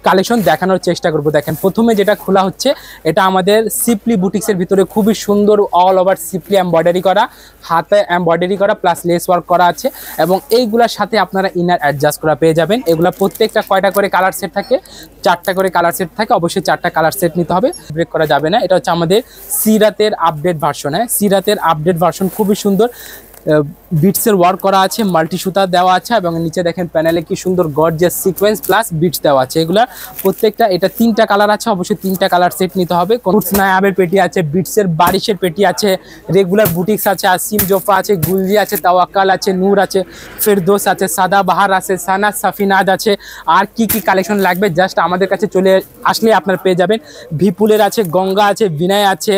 Collection দেখানোর চেষ্টা করব। দেখেন প্রথমে যেটা খোলা হচ্ছে এটা আমাদের সিপলি বুটিক্সের ভিতরে খুবই সুন্দর অল ওভার সিপলি এমব্রয়ডারি করা, হাতে এমব্রয়ডারি করা প্লাস লেস ওয়ার্ক করা আছে এবং এইগুলোর সাথে আপনারা ইনার অ্যাডজাস্ট করা পেয়ে যাবেন। এগুলো প্রত্যেকটা কয়টা করে কালার সেট থাকে, 4টা করে কালার সেট থাকে, অবশ্যই 4টা কালার সেট নিতে হবে, ব্রেক করা যাবে না। এটা হচ্ছে আমাদের সিরাতের আপডেট ভার্সন। হ্যাঁ, সিরাতের আপডেট ভার্সন খুবই সুন্দর, বিটসের ওয়ার্ক করা আছে, মাল্টি সুতা দেওয়া আছে এবং নিচে দেখেন প্যানেলে কি সুন্দর গর্জিয়াস সিকোয়েন্স প্লাস বিটস দেওয়া আছে। এগুলা প্রত্যেকটা এটা 3টা কালার আছে, অবশ্যই 3টা কালার সেট নিতে হবে। নায়াবের পেটি আছে, বিটসের বারিশের পেটি আছে, রেগুলার বুটিক্স আছে, আসিম জোফা আছে, গুলজি আছে, তাওয়াক্কাল আছে, নূর আছে, ফেরদোস আছে, সাদা বাহার আছে, সানাজ সাফিনাজ আছে। আর কি কি কালেকশন লাগবে জাস্ট আমাদের কাছে চলে আসলে আপনারা পেয়ে যাবেন। ভিপুলের আছে, গঙ্গা আছে, বিনয় আছে,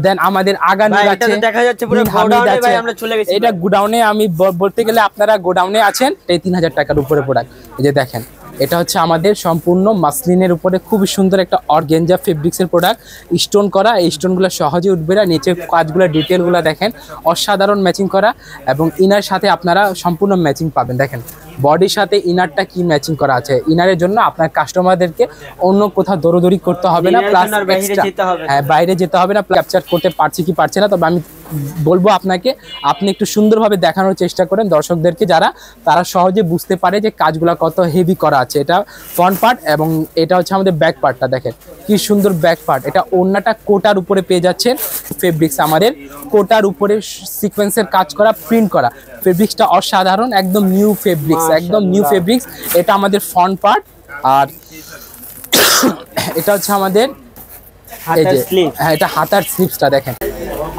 দেন আমাদের আগানুর আছে, দেখা যাচ্ছে পুরো গোডাউনে ভাই আমরা চলে গেছি। এটা গোডাউনে আমি বলতে গেলে আপনারা গোডাউনে আছেন। এই 3000 টাকার উপরে প্রোডাক্ট। এই যে দেখেন এটা হচ্ছে আমাদের সম্পূর্ণ মাসলিনের উপরে খুবই সুন্দর একটা অর্গানজা ফেব্রিক্সের প্রোডাক্ট, স্টোন করা। এই স্টোনগুলো সহজে উঠবে না, নিচের কাজগুলো ডিটেলগুলো দেখেন অসাধারণ ম্যাচিং করা এবং ইনার সাথে আপনারা সম্পূর্ণ ম্যাচিং পাবেন। দেখেন বডির সাথে ইনারটা কি ম্যাচিং করা আছে। ইনারের জন্য আপনার কাস্টমারদেরকে অন্য কোথাও দৌড়দৌড়ি করতে হবে না, প্লাস বাইরে যেতে হবে না, ক্যাপচার করতে পারছি কি পারছে না। তবে আমি বলবো আপনাকে আপনি একটু সুন্দরভাবে দেখানোর চেষ্টা করেন দর্শকদেরকে, যারা তারা সহজে বুঝতে পারে যে কাজগুলো কত হেভি করা আছে। এটা ফ্রন্ট পার্ট এবং এটা হচ্ছে আমাদের ব্যাক পার্টটা। দেখেন কি সুন্দর ব্যাক পার্ট। এটা ওড়নাটা কোটার উপরে পেয়ে যাচ্ছেন ফেব্রিক্স, আমাদের কোটার উপরে সিকোয়েন্সের কাজ করা, প্রিন্ট করা। ফেব্রিক্সটা অসাধারণ, একদম নিউ ফেব্রিক্স, একদম নিউ ফেব্রিক্স। এটা আমাদের ফ্রন্ট পার্ট আর এটা হচ্ছে আমাদের এই যে হ্যাঁ এটা হাতার স্লিপসটা দেখেন।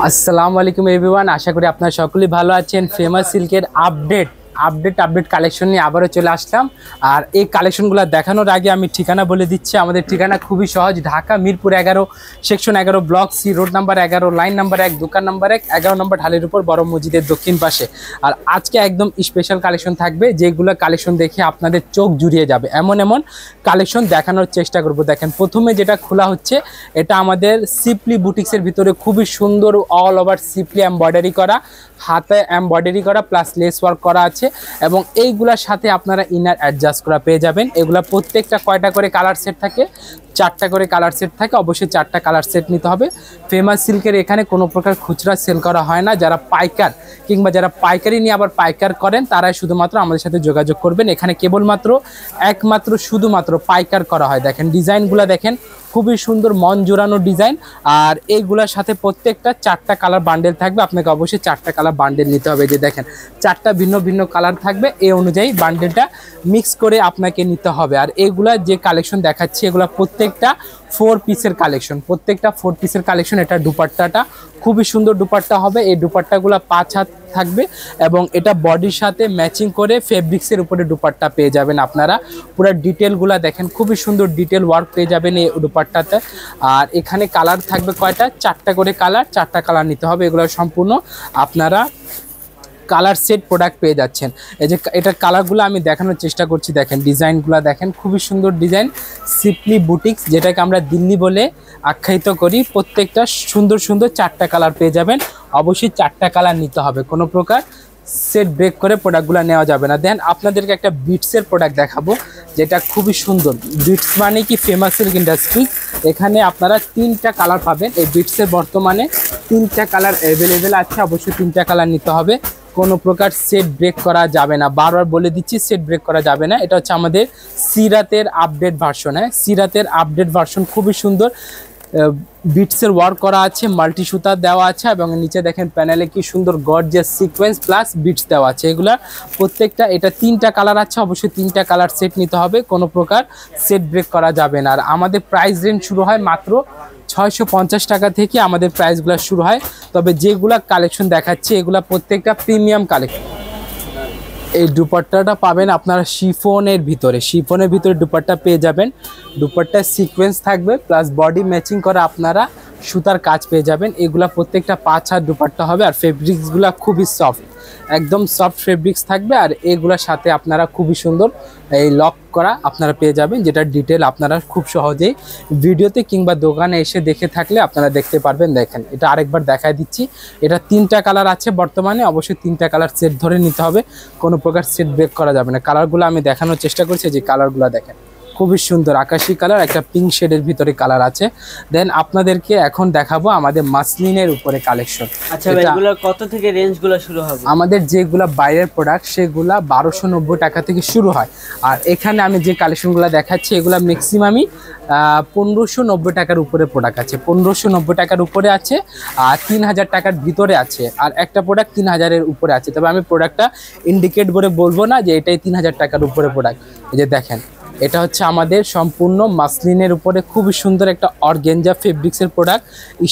আসসালামু আলাইকুম এভরিওয়ান, আশা করি আপনারা সকলেই ভালো আছেন। ফেমাস সিল্কের আপডেট কালেকশন নিয়ে আবারও চলে আসলাম। আর এই কালেকশনগুলো দেখানোর আগে আমি ঠিকানা বলে দিচ্ছি। আমাদের ঠিকানা খুবই সহজ, Dhaka Mirpur 11 section 11 block C, road number 11, line number 1, দোকান নাম্বার 1, 11 নম্বর ঢালের উপর, বড় মসজিদের দক্ষিণ পাশে। আর আজকে একদম স্পেশাল কালেকশন থাকবে, যেগুলো কালেকশন দেখে আপনাদের চোখ জুড়িয়ে যাবে, এমন এমন কালেকশন দেখানোর চেষ্টা করব। দেখেন প্রথমে যেটা খোলা হচ্ছে এটা আমাদের সিপলি বুটিক্সের ভিতরে খুবই সুন্দর অল ওভার সিপলি এমব্রয়ডারি করা, হাতে এমব্রয়ডারি করা প্লাস লেস ওয়ার্ক করা আছে এবং এইগুলোর সাথে আপনারা ইনার অ্যাডজাস্ট করা পেয়ে যাবেন। এগুলা প্রত্যেকটা কয়টা করে কালার সেট থাকে, 4টা করে কালার সেট থাকে, অবশ্যই 4টা কালার সেট নিতে হবে। ফেমাস সিল্কের এখানে কোনো প্রকার খুচরা সেল করা হয় না। যারা পাইকার কিংবা যারা পাইকারি নিয়ে আবার পাইকার করেন তারাই শুধুমাত্র আমাদের সাথে যোগাযোগ করবেন। এখানে কেবলমাত্র একমাত্র শুধুমাত্র পাইকার করা হয়। দেখেন ডিজাইনগুলো দেখেন খুবই সুন্দর, মন জোড়ানো ডিজাইন। আর এইগুলোর সাথে প্রত্যেকটা 4টা কালার বান্ডেল থাকবে, আপনাকে অবশ্যই 4টা কালার বান্ডেল নিতে হবে। যে দেখেন 4টা ভিন্ন ভিন্ন কালার থাকবে, এই অনুযায়ী বান্ডেলটা মিক্স করে আপনাকে নিতে হবে। আর এগুলা যে কালেকশন দেখাচ্ছি এগুলা প্রত্যেকটা 4 পিসের কালেকশন, প্রত্যেকটা 4 পিসের কালেকশন। এটা দুপাট্টাটা খুবই সুন্দর দুপাট্টা হবে, এই দুপাট্টাগুলো 5 হাত থাকবে এবং এটা বডির সাথে ম্যাচিং করে ফেব্রিক্সের উপরে দুপাট্টা পেয়ে যাবেন আপনারা। পুরো ডিটেলগুলো দেখেন খুবই সুন্দর ডিটেল ওয়ার্ক পেয়ে যাবেন এই দুপাট্টাতে। আর এখানে কালার থাকবে কয়টা, 4টা করে কালার, 4টা কালার নিতে হবে। এগুলো সম্পূর্ণ আপনারা কালার সেট প্রোডাক্ট পেয়ে যাচ্ছেন। এই যে এটার কালারগুলো আমি দেখানোর চেষ্টা করছি। দেখেন ডিজাইনগুলো দেখেন খুবই সুন্দর ডিজাইন, সিপলি বুটিক্স যেটাকে আমরা দিল্লি বলে আখ্যায়িত করি। প্রত্যেকটা সুন্দর সুন্দর 4টা কালার পেয়ে যাবেন, অবশ্যই 4টা কালার নিতে হবে, কোনো প্রকার সেট ব্রেক করে প্রোডাক্টগুলো নেওয়া যাবে না। দেন আপনাদেরকে একটা বিটসের প্রোডাক্ট দেখাবো যেটা খুবই সুন্দর। বিটস মানে কি ফেমাস সিল্ক ইন্ডাস্ট্রি, এখানে আপনারা 3টা কালার পাবেন। এই বিটসের বর্তমানে 3টা কালার অ্যাভেলেবেল আছে, অবশ্যই 3টা কালার নিতে হবে, কোনো প্রকার সেট ব্রেক করা যাবে না। বারবার বলে দিচ্ছি সেট ব্রেক করা যাবে না। এটা হচ্ছে আমাদের সিরাতের আপডেট ভার্সন। হ্যাঁ, সিরাতের আপডেট ভার্সন খুবই সুন্দর, বিটসের ওয়ার্ক করা আছে, মাল্টি সুতা দেওয়া আছে এবং নিচে দেখেন প্যানেলে কি সুন্দর গর্জিয়াস সিকোয়েন্স প্লাস বিটস দেওয়া আছে। এগুলা প্রত্যেকটা এটা 3টা কালার আছে, অবশ্যই 3টা কালার সেট নিতে হবে, কোনো প্রকার সেট ব্রেক করা যাবে না। আর আমাদের প্রাইস রেঞ্জ শুরু হয় মাত্র 650 টাকা থেকে আমাদের প্রাইসগুলো শুরু হয়। তবে যেগুলা কালেকশন দেখাচ্ছি এগুলা প্রত্যেকটা প্রিমিয়াম কালেকশন। এই দুপাট্টাটা পাবেন আপনারা শিফনের ভিতরে দুপাট্টা পেয়ে যাবেন। দুপাট্টার সিকোয়েন্স থাকবে প্লাস বডি ম্যাচিং করা আপনারা সুতার কাজ পেয়ে যাবেন। এগুলা প্রত্যেকটা 5 হাত দুপাট্টা হবে আর ফেব্রিক্সগুলো খুবই সফট, একদম সফট ফেব্রিক্স থাকবে। আর এগুলোর সাথে আপনারা খুবই সুন্দর এই লক করা আপনারা পেয়ে যাবেন, যেটা ডিটেল আপনারা খুব সহজেই ভিডিওতে কিংবা দোকানে এসে দেখে থাকলে আপনারা দেখতে পারবেন। দেখেন এটা আরেকবার দেখায় দিচ্ছি, এটা 3টা কালার আছে বর্তমানে, অবশ্যই 3টা কালার সেট ধরে নিতে হবে, কোনো প্রকার সেট ব্রেক করা যাবে না। কালারগুলো আমি দেখানোর চেষ্টা করছি, যে কালারগুলো দেখেন খুবই সুন্দর আকাশি কালার, একটা পিঙ্ক শেডের ভিতরে কালার আছে। দেন আপনাদেরকে এখন দেখাবো আমাদের মাসলিনের উপরে কালেকশন। আচ্ছা ভাই, এগুলো কত থেকে রেঞ্জগুলো শুরু হবে? আমাদের যেগুলো বাইরের প্রোডাক্ট সেগুলা 1290 টাকা থেকে শুরু হয়। আর এখানে আমি যে কালেকশনগুলো দেখাচ্ছি এগুলো ম্যাক্সিমামই 1590 টাকার উপরে প্রোডাক্ট আছে, 1590 টাকার উপরে আছে, আর 3000 টাকার ভিতরে আছে, আর একটা প্রোডাক্ট 3000-এর উপরে আছে। তবে আমি প্রোডাক্টটা ইন্ডিকেট করে বলবো না যে এটাই 3000 টাকার উপরে প্রোডাক্ট। এই যে দেখেন, এটা হচ্ছে আমাদের সম্পূর্ণ মাসলিনের উপরে খুবই সুন্দর একটা অর্গানজা ফেব্রিক্সের প্রোডাক্ট,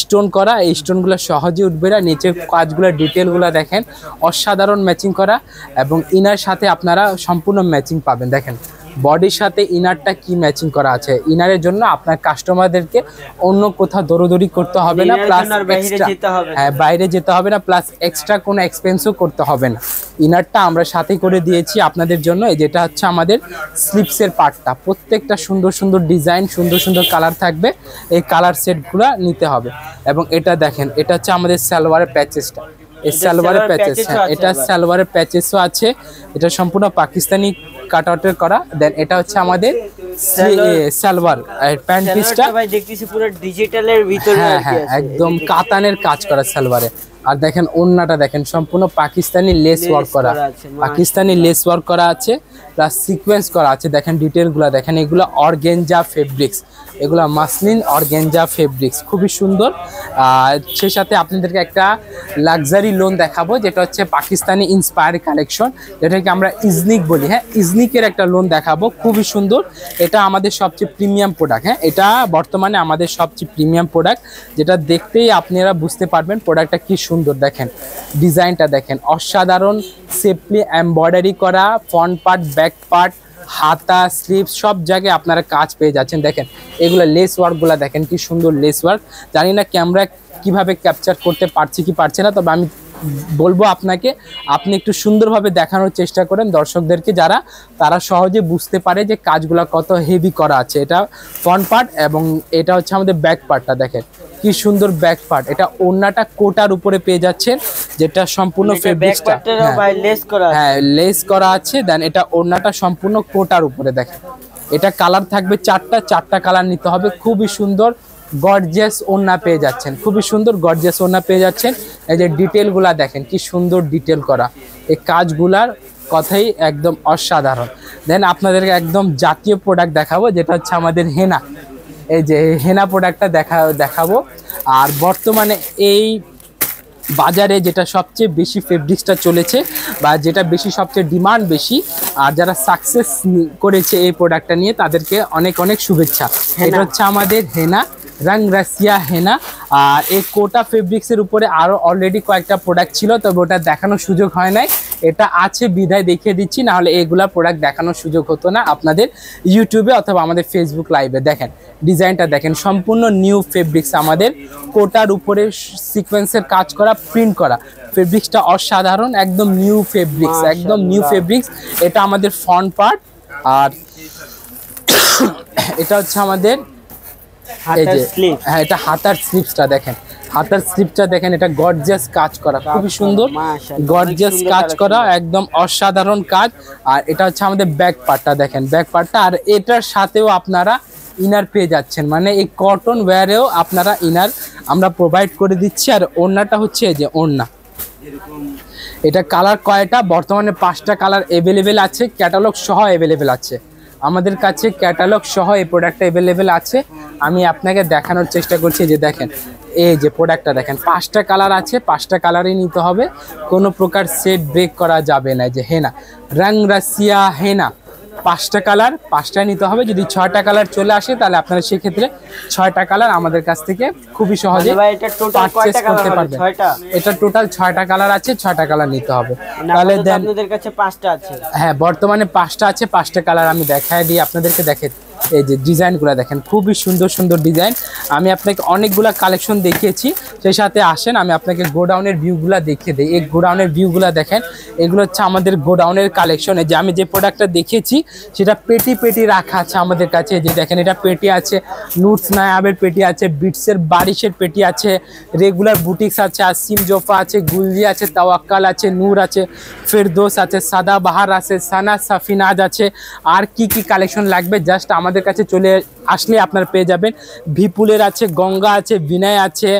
স্টোন করা। এই স্টোনগুলো সহজে উঠবে না, নিচের কাজগুলো ডিটেলগুলো দেখেন অসাধারণ ম্যাচিং করা, এবং ইনার সাথে আপনারা সম্পূর্ণ ম্যাচিং পাবেন। দেখেন বডির সাথে ইনারটা কি ম্যাচিং করা আছে। ইনারের জন্য আপনার কাস্টমারদেরকে অন্য কোথাও দৌড়দৌড়ি করতে হবে না, প্লাস বাইরে যেতে হবে না, প্লাস এক্সট্রা কোনো এক্সপেন্সও করতে হবে না। ইনারটা আমরা সাথে করে দিয়েছি আপনাদের জন্য। যেটা হচ্ছে আমাদের স্লিপসের পার্টটা, প্রত্যেকটা সুন্দর সুন্দর ডিজাইন, সুন্দর সুন্দর কালার থাকবে। এই কালার সেটগুলো নিতে হবে। এবং এটা দেখেন, এটা হচ্ছে আমাদের সালোয়ারের প্যাচেসটা, এই সালোয়ারের প্যাচেস। হ্যাঁ, এটা সালোয়ারের প্যাচেসও আছে। এটা সম্পূর্ণ পাকিস্তানি কাট আউটের করা। দেন এটা হচ্ছে আমাদের সালোয়ার প্যান্ট পিসটা, ভাই দেখতেছি পুরো ডিজিটালের ভিতরে। হ্যাঁ, একদম কাতানের কাজ করা সালোয়ারে। আর দেখেন ওন্নাটা দেখেন সম্পূর্ণ পাকিস্তানি লেস ওয়ার্ক করা, পাকিস্তানি লেস ওয়ার্ক করা আছে, প্লাস সিকোয়েন্স করা আছে। দেখেন ডিটেলগুলো দেখেন, এগুলো অর্গানজা ফেব্রিক্স, এগুলো মাসলিন অর্গানজা ফেব্রিক্স, খুবই সুন্দর। সেই সাথে আপনাদেরকে একটা লাক্সারি লোন দেখাবো, যেটা হচ্ছে পাকিস্তানি ইন্সপায়ার কালেকশন, যেটাকে আমরা ইজনিক বলি। হ্যাঁ, ইজনিকের একটা লোন দেখাবো, খুবই সুন্দর। এটা আমাদের সবচেয়ে প্রিমিয়াম প্রোডাক্ট। হ্যাঁ, এটা বর্তমানে আমাদের সবচেয়ে প্রিমিয়াম প্রোডাক্ট, যেটা দেখতেই আপনারা বুঝতে পারবেন প্রোডাক্টটা কি সুন্দর। দেখেন ডিজাইনটা দেখেন অসাধারণ, সেফলি এমব্রয়ডারি করা, ফ্রন্ট পার্ট, ব্যাক পার্ট, হাতা, স্লিভস সব জায়গায় আপনারা কাজ পেয়ে যাচ্ছেন। দেখেন এগুলো লেস ওয়ার্কগুলো দেখেন কি সুন্দর লেস ওয়ার্ক। জানি না ক্যামেরা কিভাবে ক্যাপচার করতে পারছে কি পারছে না, তবে আমি বলবো আপনাকে, আপনি একটু সুন্দরভাবে দেখানোর চেষ্টা করেন দর্শকদেরকে, যারা তারা সহজে বুঝতে পারে যে কাজগুলো কত হেভি করা আছে। এটা ফ্রন্ট পার্ট এবং এটা হচ্ছে আমাদের ব্যাক পার্টটা। দেখেন কি সুন্দর ব্যাক পার্ট। এটা ওড়নাটা কোটার উপরে পেয়ে যাচ্ছেন, যেটা সম্পূর্ণ ফেব্রিক্সটা হ্যাঁ লেস করা আছে। দেন এটা ওড়নাটা সম্পূর্ণ কোটার উপরে। দেখেন এটা কালার থাকবে চারটা কালার নিতে হবে। খুবই সুন্দর গর্জিয়াস ওড়না পেয়ে যাচ্ছেন, খুবই সুন্দর গর্জিয়াস ওড়না পেয়ে যাচ্ছেন। এই যে ডিটেলগুলা দেখেন কি সুন্দর ডিটেল করা, এই কাজগুলার কথাই একদম অসাধারণ। দেন আপনাদেরকে একদম জাতীয় প্রোডাক্ট দেখাবো, যেটা হচ্ছে আমাদের হেনা। এই যে হেনা প্রোডাক্টটা দেখাবো। আর বর্তমানে এই বাজারে যেটা সবচেয়ে বেশি ফেব্রিক্সটা চলেছে, বা যেটা বেশি সবচেয়ে ডিমান্ড বেশি, আর যারা সাকসেস করেছে এই প্রোডাক্টটা নিয়ে তাদেরকে অনেক অনেক শুভেচ্ছা। এটা হচ্ছে আমাদের হেনা, রং রাশিয়া হেনা। আর এই কোটা ফেব্রিক্সের উপরে আরও অলরেডি কয়েকটা প্রোডাক্ট ছিল, তবে ওটা দেখানোর সুযোগ হয় নাই। এটা আছে বিধায় দেখিয়ে দিচ্ছি, নাহলে এগুলা প্রোডাক্ট দেখানোর সুযোগ হতো না আপনাদের ইউটিউবে অথবা আমাদের ফেসবুক লাইভে। দেখেন ডিজাইনটা দেখেন, সম্পূর্ণ নিউ ফেব্রিক্স, আমাদের কোটার উপরে সিকোয়েন্সের কাজ করা, প্রিন্ট করা। ফেব্রিক্সটা অসাধারণ, একদম নিউ ফেব্রিক্স, একদম নিউ ফেব্রিক্স। এটা আমাদের ফ্রন্ট পার্ট। আর এটা হচ্ছে আমাদের এই যে হ্যাঁ, এটা হাতার স্লিপসটা দেখেন, হাতার স্লিপটা দেখেন, এটা গর্জিয়াস কাজ করা, খুবই সুন্দর গর্জিয়াস কাজ করা, একদম অসাধারণ কাজ। আর এটা হচ্ছে আমাদের ব্যাক পার্টটা দেখেন, ব্যাক পার্টটা। আর এটার সাথেও আপনারা ইনার পেয়ে যাচ্ছেন, মানে এই কটন ওয়্যারেও আপনারা ইনার আমরা প্রোভাইড করে দিচ্ছি। আর ওড়নাটা হচ্ছে এই যে ওড়না, এটা কালার কয়টা, বর্তমানে 5টা কালার অ্যাভেলেবেল আছে, ক্যাটালগ সহ অ্যাভেলেবেল আছে আমাদের কাছে, ক্যাটালগ সহ এই প্রোডাক্টটা অ্যাভেলেবেল আছে। আমি আপনাকে দেখানোর চেষ্টা করছি, যে দেখেন এই যে প্রোডাক্টটা দেখেন, 5টা কালার আছে, 5টা কালারই নিতে হবে, কোনো প্রকার সেট ব্রেক করা যাবে না। যে হেনা, রং রাশিয়া হেনা, 5টা কালার, 5টা নিতে হবে। যদি 6টা কালার চলে আসে তাহলে আপনারা সেক্ষেত্রে 6টা কালার আমাদের কাছ থেকে খুবই সহজে পারচেজ করতে পারবেন। এটা টোটাল 6টা কালার আছে, 6টা কালার নিতে হবে। তাহলে দেন আপনাদের কাছে 5টা আছে? হ্যাঁ, বর্তমানে 5টা আছে, 5টা কালার আমি দেখায় দিই আপনাদেরকে। দেখেন এই যে ডিজাইনগুলো দেখেন, খুবই সুন্দর সুন্দর ডিজাইন। আমি আপনাকে অনেকগুলা কালেকশন দেখিয়েছি, সেই সাথে আসেন আমি আপনাকে গোডাউনের ভিউগুলো দেখিয়ে দিই। এই গোডাউনের ভিউগুলো দেখেন, এগুলো হচ্ছে আমাদের গোডাউনের কালেকশনে। যে আমি যে প্রোডাক্টটা দেখিয়েছি সেটা পেটি পেটি রাখা আছে আমাদের কাছে। যে দেখেন এটা পেটি আছে, নুটস নায়াবের পেটি আছে, বিটসের বারিশের পেটি আছে, রেগুলার বুটিক্স আছে, আসিম জোফা আছে, গুলজি আছে, তাওয়াক্কাল আছে, নূর আছে, ফেরদোস আছে, সাদা বাহার আছে, সানা সাফিনাজ আছে। আর কি কি কালেকশন লাগবে জাস্ট আমাদের কাছে চলে আসলে আপনারা পেয়ে যাবেন। বিপুলের আছে, গঙ্গা আছে, বিনয় আছে,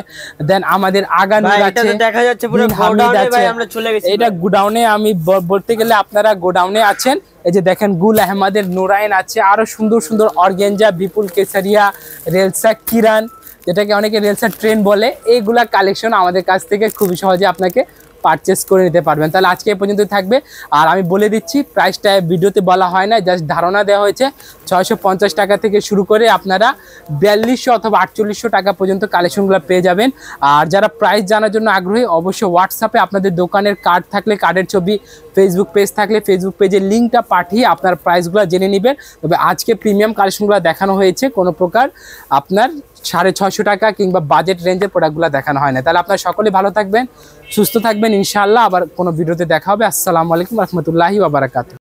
দেন আমাদের আগানুর ভাই, এটা আছে, তো দেখা যাচ্ছে পুরো বিন হামিদ গোডাউনে আছে। ভাই আমরা চলে গেছি। এটা গোডাউনে আমি বলতে গেলে আপনারা গোডাউনে আছেন। এই যে দেখেন গুল আহমদের নুরাইন আছে, আরো সুন্দর সুন্দর অর্গেঞ্জা, বিপুল কেসারিয়া, রেলসা কিরান, যেটাকে অনেকে রেলসা ট্রেন বলে, এইগুলা কালেকশন আমাদের কাছ থেকে খুবই সহজে আপনাকে পারচেস করে নিতে পারবেন। তাহলে আজকে এই পর্যন্ত থাকবে। আর আমি বলে দিচ্ছি প্রাইসটা ভিডিওতে বলা হয় না, জাস্ট ধারণা দেওয়া হয়েছে। 650 টাকা থেকে শুরু করে আপনারা 4200 অথবা 4800 টাকা পর্যন্ত কালেকশনগুলো পেয়ে যাবেন। আর যারা প্রাইস জানার জন্য আগ্রহী অবশ্যই হোয়াটসঅ্যাপে আপনাদের দোকানের কার্ড থাকলে কার্ডের ছবি, ফেসবুক পেজ থাকলে ফেসবুক পেজের লিঙ্কটা পাঠিয়ে আপনার প্রাইসগুলো জেনে নেবেন। তবে আজকে প্রিমিয়াম কালেকশনগুলো দেখানো হয়েছে, কোনো প্রকার আপনার 650 টাকা কিংবা বাজেট রেঞ্জের প্রোডাক্টগুলো দেখানো হয় না। তাহলে আপনারা সকলে ভালো থাকবেন, সুস্থ থাকবেন ইনশাআল্লাহ। আবার কোনো ভিডিওতে দেখা হবে। আসসালামু আলাইকুম রহমতুল্লাহি ওয়া বারাকাতুহু।